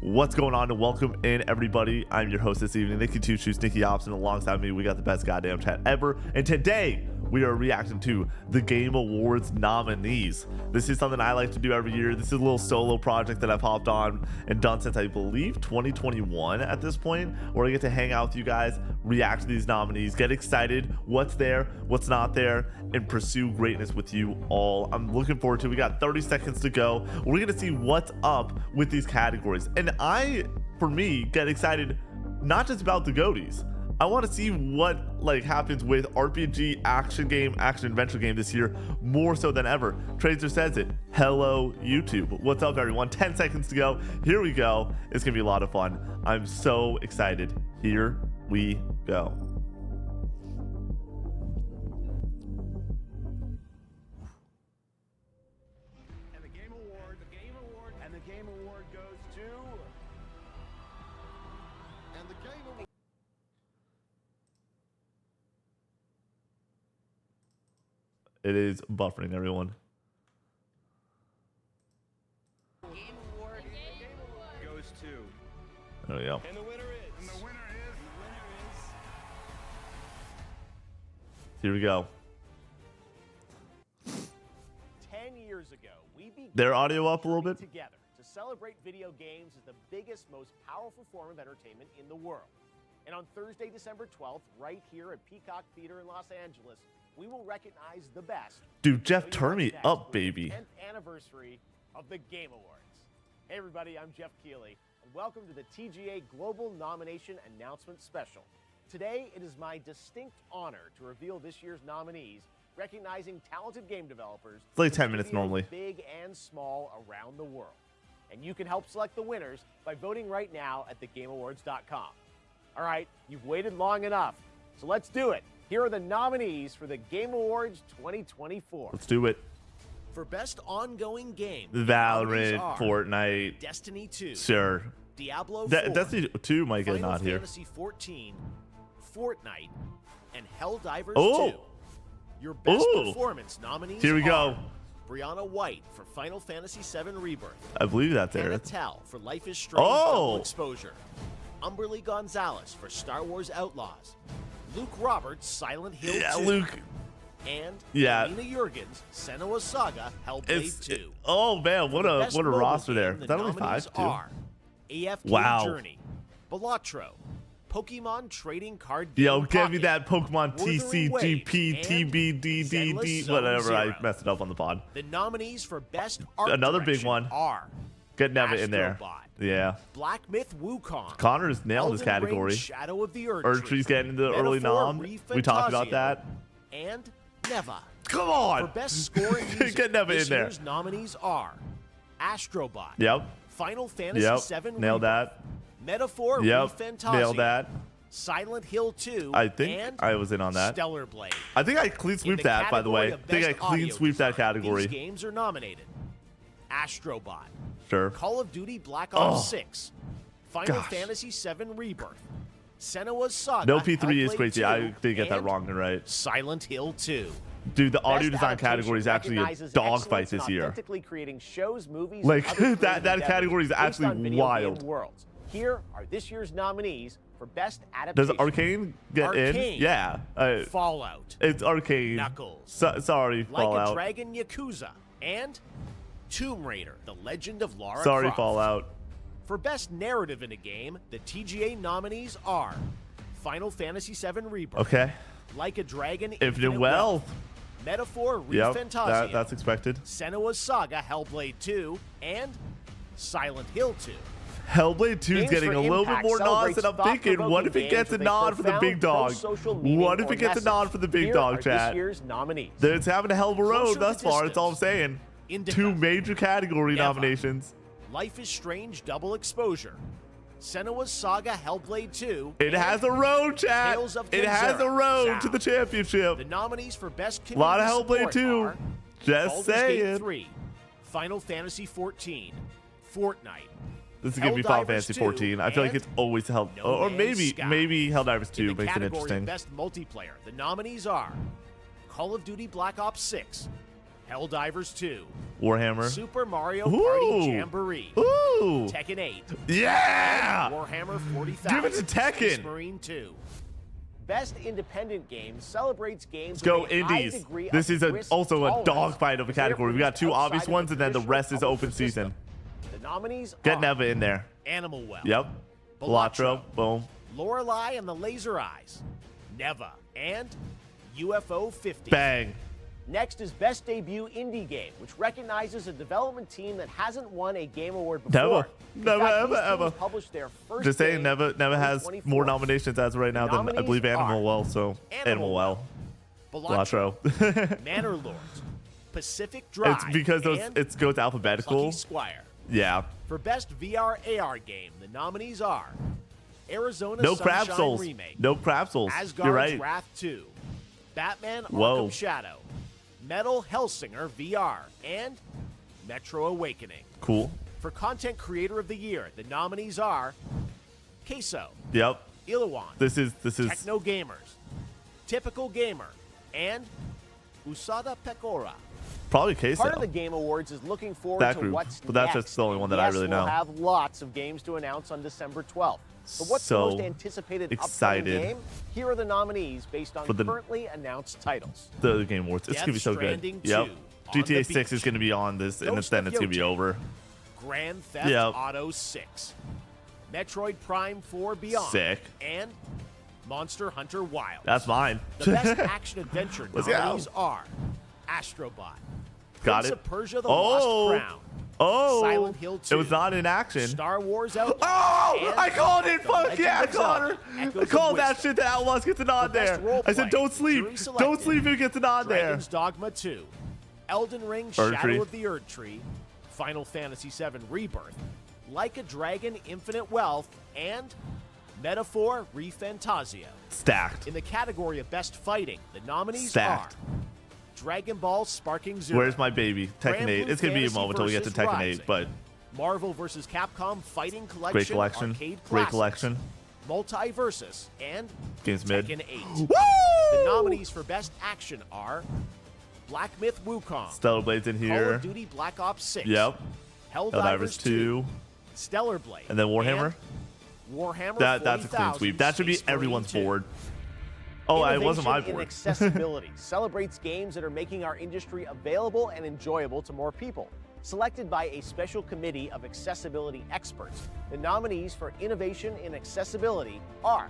What's going on, and welcome in, everybody. I'm your host this evening, Nicky Two Shoes, Nicky Ops, and alongside me we got the best goddamn chat ever. And today we are reacting to the Game Awards nominees. This is something I like to do every year. This is a little solo project that I've hopped on and done since I believe 2021 at this point, where I get to hang out with you guys, react to these nominees, get excited, what's there, what's not there, and pursue greatness with you all. I'm looking forward to it. We got 30 seconds to go. We're gonna see what's up with these categories, and for me, get excited not just about the GOTYs. I want to see what happens with RPG, action game, action adventure game this year, more so than ever. Tracer says it. Hello, YouTube. What's up, everyone? 10 seconds to go. Here we go. It's gonna be a lot of fun. I'm so excited. Here we go. And the Game Award goes to... And the Game Award... It is buffering, everyone. Game Award goes to... There we go. And the winner is... Here we go. 10 years ago, we began Their audio up a little bit. together to celebrate video games as the biggest, most powerful form of entertainment in the world. And on Thursday, December 12th, right here at Peacock Theater in Los Angeles, we will recognize the best. Dude, Jeff, turn me up, baby. 10th anniversary of the Game Awards. Hey everybody, I'm Jeff Keighley, and welcome to the TGA Global Nomination Announcement Special. Today, it is my distinct honor to reveal this year's nominees, recognizing talented game developers. It's like 10 minutes normally. Big and small around the world. And you can help select the winners by voting right now at thegameawards.com. All right, you've waited long enough, so let's do it. Here are the nominees for the Game Awards 2024. Let's do it. For Best Ongoing Game, Valorant, are Fortnite, Destiny 2, sure. Diablo 4, Destiny 2 might get a Final nod here. Fantasy 14, Fortnite, and Helldivers Oh. 2. Your Best Ooh. Performance nominees Here we go. are Brianna White for Final Fantasy VII Rebirth, I believe that's Hannah there. Tell for Life is Strange Oh. Double Exposure, Umberly Gonzalez for Star Wars Outlaws, Luke Roberts, Silent Hill 2, Yeah, Luke. and Yeah. Alina Jurgens, Senua's Saga, Hellblade 2. Oh man, what a Best mobile roster there. game, Is the that only nominees 5 too? are AFK Wow. Journey, Balatro, Pokemon Trading Card Game Yo, give me Pocket, that Pokemon Wuthering TCGP Waves, TBDDD, Zone whatever. Zero. I messed it up on the pod. The nominees for Best Art Another big Direction one. are Get Neva in there. Astrobot, Yeah. Black Myth Wukong, Connor's nailing this Elden Ring category. Shadow of the Erdtree's getting into the early Metaphor nom. We talked about Refantasio, that. and Neva. Come on. For Best Score in Music, Get Neva this in there. year's nominees are Astrobot, Yep. Final Fantasy Yep. VII Nailed Rebirth, that. Metaphor Yep. Refantasio, Nailed that. Silent Hill 2, I think and I was in on that. Stellar Blade. I think I clean In sweep the that, by the way. category I of think I Best clean Audio sweep that Design, category. These games are nominated: Astrobot, Sure. Call of Duty Black Ops Oh. 6, Final Gosh. Fantasy VII Rebirth, Senua's Saga, No P3 is Hellblade crazy. 2, I did get that and wrong and right. Silent Hill 2. Dude, the audio Best design Adaptation category is actually a recognizes dogfight excellence this in year. authentically creating shows, movies, Like, and other that creative endeavors category is based actually on video wild. game worlds. Here are this year's nominees for Best Does Adaptation. Arcane get in? Arcane. Yeah. Fallout, It's Arcane. Knuckles, Sorry, Like a Fallout. Dragon Yakuza, and Tomb Raider, The Legend of Lara Sorry, Croft. Fallout. For Best Narrative in a Game, the TGA nominees are Final Fantasy VII Rebirth, Okay. Like a Dragon Infinite Wealth. Metaphor Yep. Refantasio, That's expected. Senua's Saga, Hellblade 2, and Silent Hill 2. Hellblade 2 is Games getting for a little bit Impact more nods, and I'm celebrates thinking, what if it thought-provoking gets a games with nod for the big profound dog? pro-social meaning What if or it gets a message. nod for the big Here dog, are chat? This year's nominees. It's having a hell of a road Closer thus to far. That's all I'm Distance, saying. Indica, 2 major category Neva, nominations. Life is Strange Double Exposure, Senua's Saga, Hellblade 2. It and has a road, chat. Tales of It has a Kenzera. road Zao. to the championship. The nominees for Best A lot of Community Hellblade Support 2. are Just Baldur's Gate saying. 3, Final Fantasy 14, Fortnite, This is gonna be Final Helldivers Fantasy 2, 14. I feel like and it's always held, No or Man's maybe Sky. Helldivers 2 In the makes it category interesting. of Best Multiplayer, the nominees are Call of Duty Black Ops 6, Helldivers 2, Warhammer. Super Mario Ooh. Party Jamboree, Ooh. Tekken 8, Yeah. Warhammer 40,000, Give it to Tekken. Space Marine 2. Best Independent Game celebrates games Let's go with a high indies. degree This of is risk also a tolerance. dogfight of a They are category. We got produced two outside obvious of the ones, and then the traditional rest is open publisher season. system. The nominees Get are Neva in there. Animal Well, Yep. Balatro. Boom. Lorelei and the Laser Eyes, Neva, and UFO 50. Bang. Next is Best Debut Indie Game, which recognizes a development team that hasn't won a Game Award before. Never, In fact, these ever. teams published their first Just saying, game Neva in has 2024. more nominations as of right now than I Nominees believe Animal are Well. So Animal Well. Balatro, Balatro. Manor Lords, Pacific Drive, It's because those and it goes alphabetical. Lucky Squire. Yeah. For Best VR AR Game, the nominees are Arizona No Sunshine Crab Souls. Remake, No Crab Souls. Asgard's You're right. Wrath 2, Batman Whoa. Arkham Shadow, Metal Hellsinger VR, and Metro Awakening. Cool. For Content Creator of the Year, the nominees are Queso, Yep. Ilawan, This is Techno Gamers, Typical Gamer, and Usada Pecora. probably Queso. Part of the Game Awards is looking forward That to group, what's but that's next. just the only one that I Yes, really we'll know. have lots of games to announce on December 12th. But what's So the most anticipated excited upcoming game? Here are the nominees based on for the- currently announced titles. The Game Awards. It's Death gonna be so good. Stranding Yep. 2, On GTA the 6 is Beach, gonna be on this, and Ghost then of it's gonna be Yote, over. Grand Theft Yep. Auto 6, Metroid Prime 4 Beyond, Sick. and Monster Hunter Wilds. That's mine. The best action adventure Let's go. nominees are Astrobot, Got Prince it. of Persia: The Oh. Lost Crown, Oh. Silent Hill 2, It was not in action. Star Wars Outlaws. Oh! and I called it! The Fuck Legend yeah! I of called Zelda: her! Echoes I of called that Wisdom. shit. The Outlaws gets an nod For best there. role I said, play, don't sleep. jury Don't selected sleep if it gets a nod there. Dragon's Dogma 2, Elden Ring: Erd Shadow Tree. of the Erd Tree, Final Fantasy VII Rebirth, Like a Dragon: Infinite Wealth, and Metaphor: ReFantazio. Stacked. In the category of Best Fighting, the nominees Stacked. are Dragon Ball: Sparking Zero, Where's my baby? Tekken Grand 8. Blue It's gonna be a Fantasy moment until we get to versus Tekken Rising, 8, but Marvel vs. Capcom Fighting Collection, great collection. Arcade Great Classics, collection. Multiversus, and Games mid. Tekken 8. Woo! The nominees for Best Action are Black Myth Wukong, Stellar Blades in Call here. of Duty Black Ops 6, Yep. Helldivers Helldivers 2. Stellar Blade, And then Warhammer. Warhammer That's a clean 40,000, sweep. That should be Space Marine everyone's 2. board. Oh, it wasn't my Innovation in board. accessibility celebrates games that are making our industry available and enjoyable to more people. Selected by a special committee of accessibility experts, the nominees for innovation in accessibility are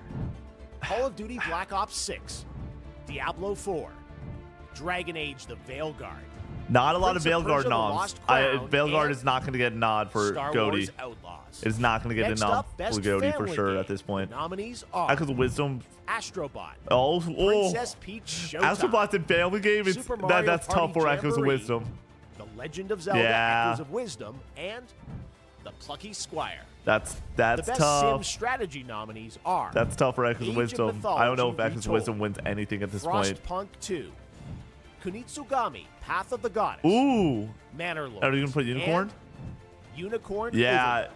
Call of Duty Black Ops 6, Diablo 4, Dragon Age: The Veilguard, Not a lot of Prince of Veilguard Persia: The noms. Lost Crown, Veilguard and is not going to get a nod for Star GOTY. Wars Outlaws. It is not going to get Next a nod up, Best for GOTY for Family sure Game. at this point. The nominees are Echoes of Wisdom. Astrobot, Oh, Princess Peach Showtime, Astrobot's in Family Game. It's, Super Mario that's Party tough for Echoes of Jamboree, Wisdom. The Legend of Zelda: Yeah. Echoes of Wisdom, and The Plucky Squire. That's The best Sim tough. strategy nominees are That's tough for Echoes Age of of Wisdom. I don't know if Mythology Echoes of Wisdom wins anything at this point. Frostpunk 2, Kunitsugami: Path of the Goddess, Ooh. Manor Lords, Are you going to put Unicorn? and Unicorn Yeah. Overlord.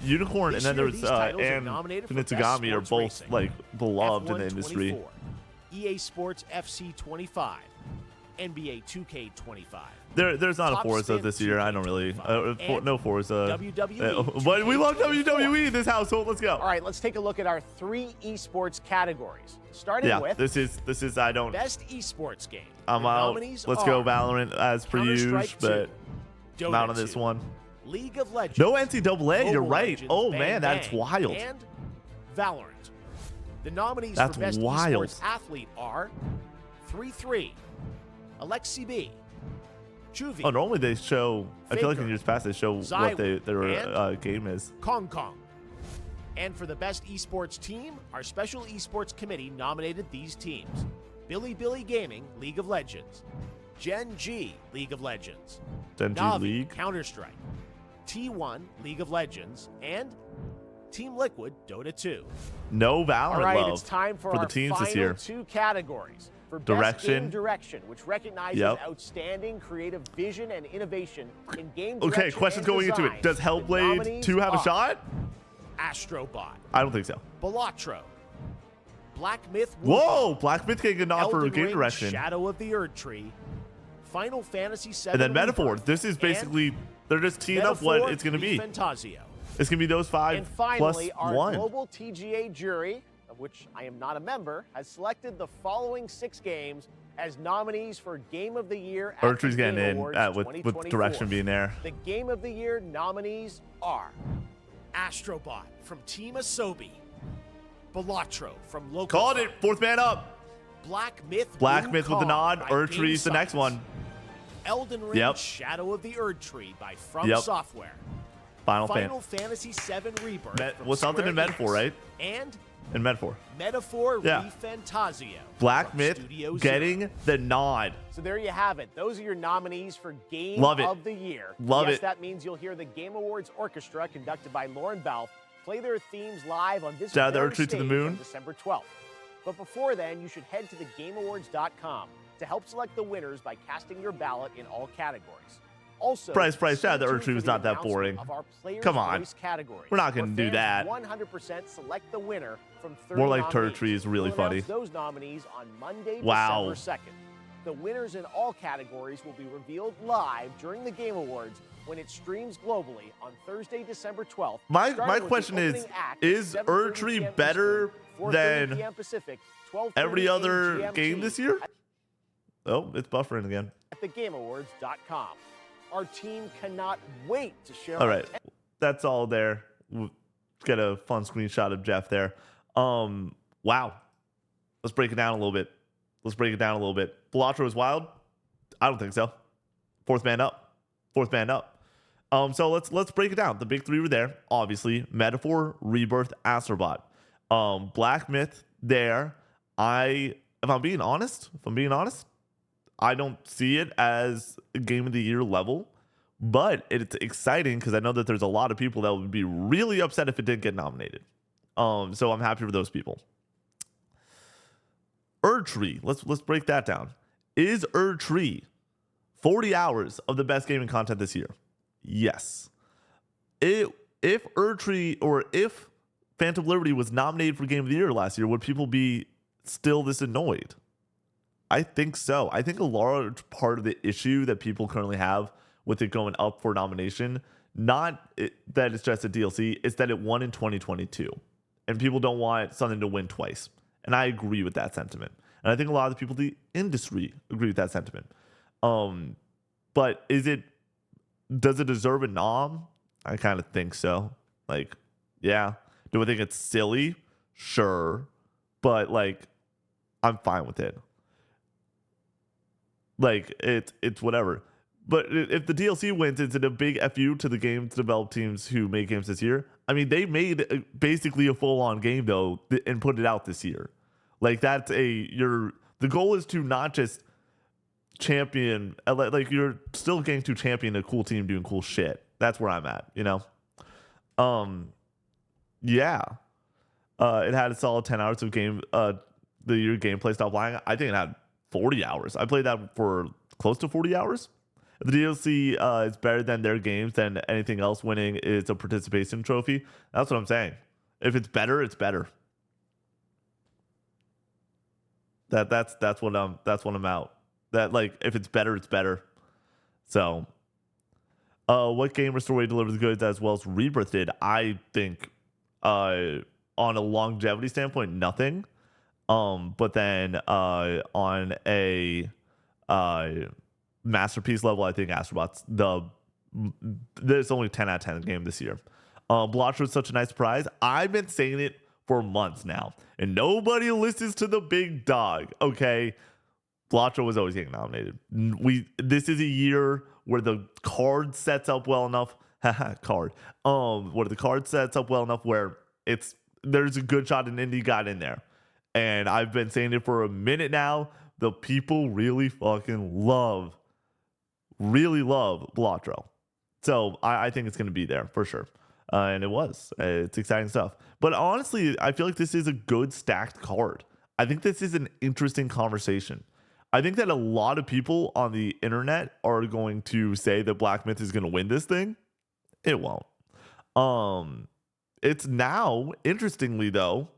Unicorn, This and then year, the's these titles are and nominated for Best Kunitsugami are Sports both Racing, like beloved in the F1 industry. 24, EA Sports FC 25, NBA 2K 25. There's not a Top Forza Spin this year. I don't really. 2K25, and No Forza. WWE But we love 2K24. WWE in this household. Let's go. All right, let's take a look at our 3 esports categories. Starting Yeah, with this is. I don't. Best esports game. I'm The out. nominees Let's are go Valorant as per usual, Counter-Strike but 2, I'm Dota out on this 2, one. League of Legends. No NCAA. You're Mobile right. Legends, Oh Bang man, that's Bang, wild. And Valorant. The nominees That's for Best wild. Esports Athlete are 3-3, Alexi B, Juvie, Oh, normally they show. I feel like in Faker, years past they show what Zywoo, their and game is. Kong Kong. And for the Best Esports Team, our Special Esports Committee nominated these teams: Billy Gaming, League of Legends; Gen G, League of Legends; Gen G Navi, League. Counter-Strike; T1, League of Legends; and Team Liquid, Dota 2. No Valorant All right, love it's time for the our teams final this year. 2 categories. For Best Direction. Game Direction, which recognizes Yep. outstanding creative vision and innovation in game Okay, direction questions and going into design. it. Does The Hellblade nominees 2 have a are shot? Astrobot, I don't think so. Balatro, Black Myth Wukong, Whoa, Black Myth getting a nod for Elden game Ring: direction. Shadow of the Erd Tree, Final Fantasy VII. And then Metaphor. Rebirth, This is basically, they're just teeing up Metaphor what it's going to be. Fantasio. It's going to be those 5 And finally, plus our 1. global TGA jury, of which I am not a member, has selected the following 6 games as nominees for Game of the Year at Urtree's the getting Game in Awards with 2024. direction being there. The Game of the Year nominees are Astrobot from Team Asobi, Balatro from Local Called it. 4th man up. Black Myth Black Blue Myth with the Cog nod. by Urtree's the next Game one. Elden Ring Yep. Shadow of the Erdtree by From Yep. Software. Final Fantasy VII Rebirth. from what's something Square in Metaphor, Enix. right? And In Metaphor. Metaphor Yeah. ReFantasio. Black from Myth Studio Zero. getting the nod. So there you have it. Those are your nominees for Game Love it. of the Year. Love yes, it. that means you'll hear the Game Awards Orchestra, conducted by Lauren Bell, play their themes live on this Shout out to very Urtree to the stage Moon. on December 12th. But before then, you should head to thegameawards.com to help select the winners by casting your ballot in all categories. Also, Shout out to stay tuned Urtree for was the not that announcement boring. of our Players' Come on. Voice category, We're not gonna where do fans that. 100% select the winner from 30 More like nominees. Urtree is really We'll announce funny. those nominees on Monday, Wow. December 2nd. The winners in all categories will be revealed live during the Game Awards when it streams globally on Thursday, December 12th. My starting with the question is opening act at is 7:30 Urtree p.m. better Eastern, 4:30 than p.m. Pacific, 12:30 every other GMT game this year? Oh, it's buffering again. at thegameawards.com. Our team cannot wait to share. All our right. That's all there. We'll get a fun screenshot of Jeff there. Wow. Let's break it down a little bit. Balatro is wild? I don't think so. 4th man up. So let's break it down. The big 3 were there. Obviously, Metaphor, Rebirth, Astrobot. Black Myth there. If I'm being honest, I don't see it as a Game of the Year level, but it's exciting because I know that there's a lot of people that would be really upset if it didn't get nominated. So I'm happy for those people. Erdtree, let's break that down. Is Erdtree 40 hours of the best gaming content this year? Yes. If Erdtree or if Phantom Liberty was nominated for Game of the Year last year, would people be still this annoyed? I think so. I think a large part of the issue that people currently have with it going up for nomination, that it's just a DLC, it's that it won in 2022. And people don't want something to win twice. And I agree with that sentiment. And I think a lot of the people in the industry agree with that sentiment. But does it deserve a nom? I kind of think so. Like, yeah. Do I think it's silly? Sure. But I'm fine with it. It's whatever. But if the DLC wins, is it a big FU to the games developed teams who made games this year? I mean, they made basically a full-on game though and put it out this year. The goal is to not just champion, you're still getting to champion a cool team doing cool shit. That's where I'm at, Yeah. It had a solid 10 hours of the year gameplay stopped lying. I think it had 40 hours. I played that for close to 40 hours. If the DLC is better than their games, then anything else winning is a participation trophy. That's what I'm saying. If it's better, it's better. That's what I'm out. If it's better, it's better. So what game Restore delivered the goods as well as Rebirth did? I think on a longevity standpoint, nothing. But then on a masterpiece level, I think Astrobot's there's only 10 out of 10 game this year. Balatro is such a nice surprise. I've been saying it for months now, and nobody listens to the big dog. Okay, Balatro was always getting nominated. This is a year where the card sets up well enough. Where the card sets up well enough where there's a good shot an indie got in there. And I've been saying it for a minute now. The people really fucking love Balatro. So I think it's going to be there for sure. And it was. It's exciting stuff. But honestly, I feel like this is a good stacked card. I think this is an interesting conversation. I think that a lot of people on the internet are going to say that Black Myth is going to win this thing. It won't. It's now, interestingly though,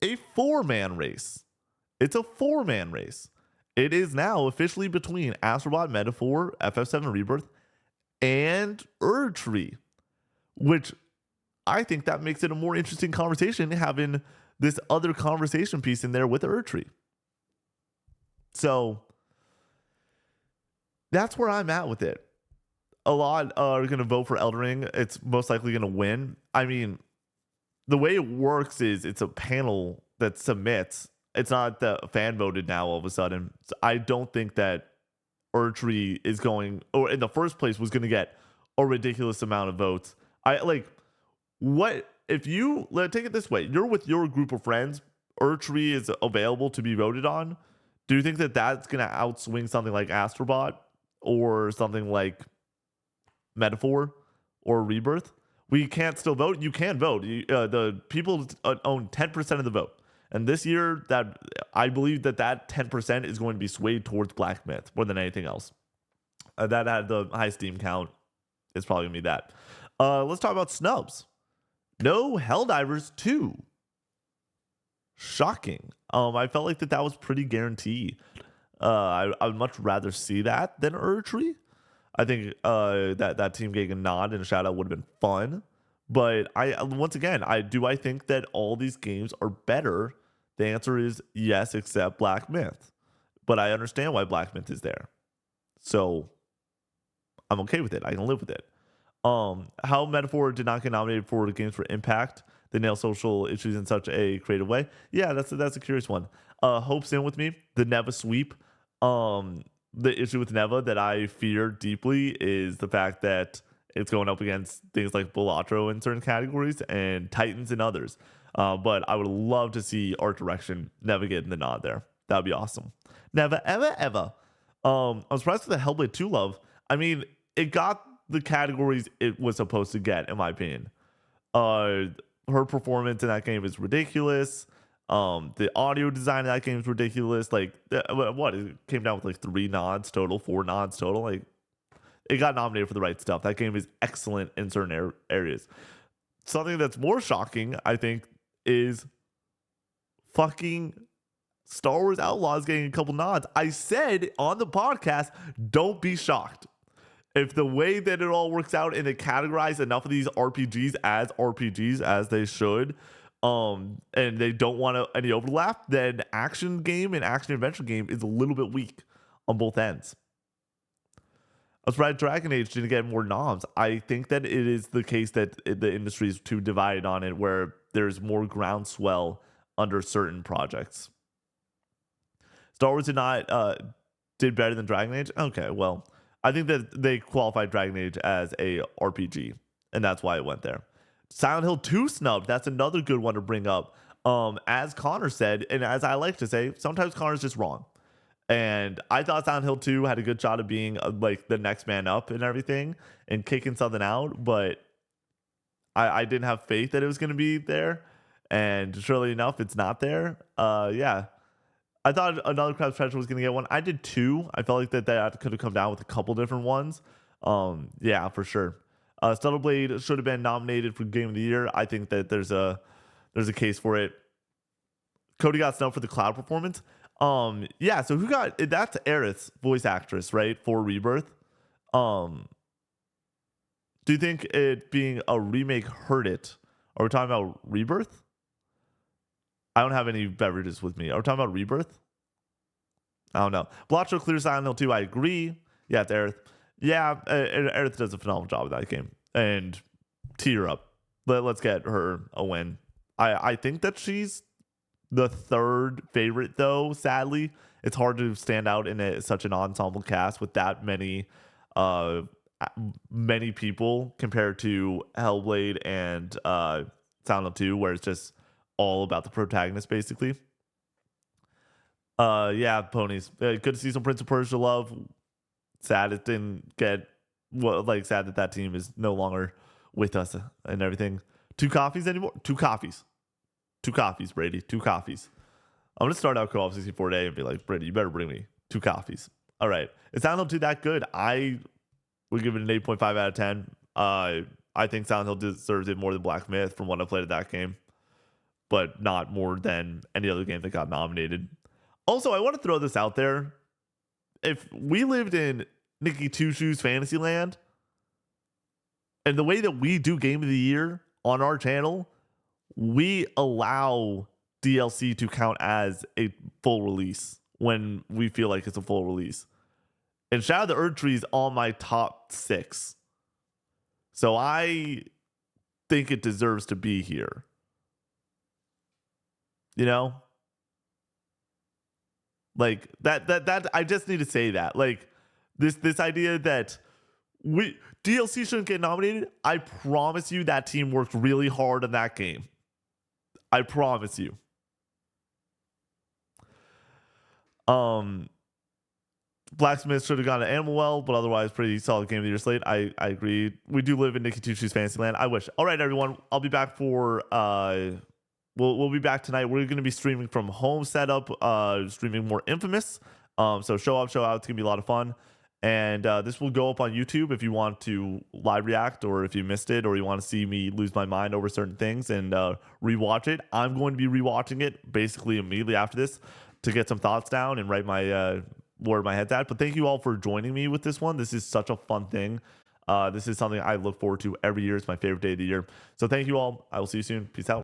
a 4-man race. It's a 4-man race. it is now officially between Astrobot Metaphor, FF7 Rebirth, and Erdtree, which I think that makes it a more interesting conversation having this other conversation piece in there with Erdtree. So that's where I'm at with it. A lot are going to vote for Elden Ring. It's most likely going to win. I mean, the way it works is it's a panel that submits. It's not the fan voted now all of a sudden. So I don't think that Erdtree is going, or in the first place was going to get a ridiculous amount of votes. What if you take it this way? You're with your group of friends. Erdtree is available to be voted on. Do you think that that's going to outswing something like Astrobot or something like Metaphor or Rebirth? We can't still vote. You can vote. The people own 10% of the vote. And this year, that I believe that 10% is going to be swayed towards Black Myth more than anything else. That had the high Steam count. It's probably going to be that. Let's talk about snubs. No Helldivers 2. Shocking. I felt like that was pretty guaranteed. I would much rather see that than Erdtree. I think that team getting a nod and a shout out would have been fun. But I think that all these games are better. The answer is yes, except Black Myth. But I understand why Black Myth is there. So I'm okay with it. I can live with it. How Metaphor did not get nominated for the Games for Impact. They nail social issues in such a creative way. Yeah, that's a curious one. Hope's in with me. The Neva sweep. The issue with Neva that I fear deeply is the fact that it's going up against things like Balatro in certain categories and Titans in others. But I would love to see art direction Neva getting the nod there. That would be awesome. Never, ever, ever. I'm surprised with the Hellblade 2 love. I mean, it got the categories it was supposed to get, in my opinion. Her performance in that game is ridiculous. The audio design of that game is ridiculous. Like, what? It came down with like 4 nods total. Like, it got nominated for the right stuff. That game is excellent in certain areas. Something that's more shocking, I think, is fucking Star Wars Outlaws getting a couple nods. I said on the podcast, don't be shocked. If the way that it all works out and they categorize enough of these RPGs as they should, and they don't want any overlap, then action game and action adventure game is a little bit weak on both ends. I was right. Dragon Age didn't get more noms. I think that it is the case that the industry is too divided on it, where there's more groundswell under certain projects. Star Wars did better than Dragon Age. Okay, well, I think that they qualified Dragon Age as a RPG, and that's why it went there. Silent Hill 2 snubbed. That's another good one to bring up. As Connor said, and as I like to say, sometimes Connor's just wrong. And I thought Silent Hill 2 had a good shot of being like the next man up and everything and kicking something out, but I didn't have faith that it was going to be there. And surely enough, it's not there. Yeah. I thought Another Crab's Treasure was going to get one. I did 2. I felt like that could have come down with a couple different ones. Yeah, for sure. Stellar Blade should have been nominated for Game of the Year. I think that there's a case for it. Cody got snubbed for the cloud performance. Yeah, so who got that's Aerith's voice actress, right? For Rebirth. Do you think it being a remake hurt it? Are we talking about Rebirth? I don't have any beverages with me. Are we talking about Rebirth? I don't know. Blotcho clears Silent Hill 2. I agree. Yeah, it's Aerith. Yeah, Aerith does a phenomenal job with that game. And tear up. But let's get her a win. I think that she's the third favorite, though, sadly. It's hard to stand out in such an ensemble cast with that many people compared to Hellblade and Silent Hill 2, where it's just all about the protagonist, basically. Yeah, ponies. Good to see some Prince of Persia love. Sad it didn't get sad that team is no longer with us and everything. 2 coffees anymore? 2 coffees. 2 coffees, Brady. 2 coffees. I'm gonna start out Co-op 64 Day and be like, Brady, you better bring me 2 coffees. All right. Is Silent Hill 2 that good? I would give it an 8.5 out of 10. I think Silent Hill deserves it more than Black Myth from what I played at that game, but not more than any other game that got nominated. Also, I want to throw this out there. if we lived in Nikki Two Shoes Fantasyland, and the way that we do Game of the Year on our channel, we allow DLC to count as a full release when we feel like it's a full release. And Shadow of the Erd Tree is on my top 6. So I think it deserves to be here. You know? Like that I just need to say that. Like this idea that DLC shouldn't get nominated, I promise you that team worked really hard on that game. I promise you. Blacksmith should have gone to Animal Well, but otherwise pretty solid Game of the Year slate. I agree. We do live in Nikki Two Shoes Fantasyland. I wish. All right, everyone. I'll be back for we'll be back tonight. We're going to be streaming from home setup, streaming more Infamous. So show up, show out. It's going to be a lot of fun. And this will go up on YouTube if you want to live react, or if you missed it, or you want to see me lose my mind over certain things and rewatch it. I'm going to be rewatching it basically immediately after this to get some thoughts down and write my where my head's at. But thank you all for joining me with this one. This is such a fun thing. This is something I look forward to every year. It's my favorite day of the year. So thank you all. I will see you soon. Peace out.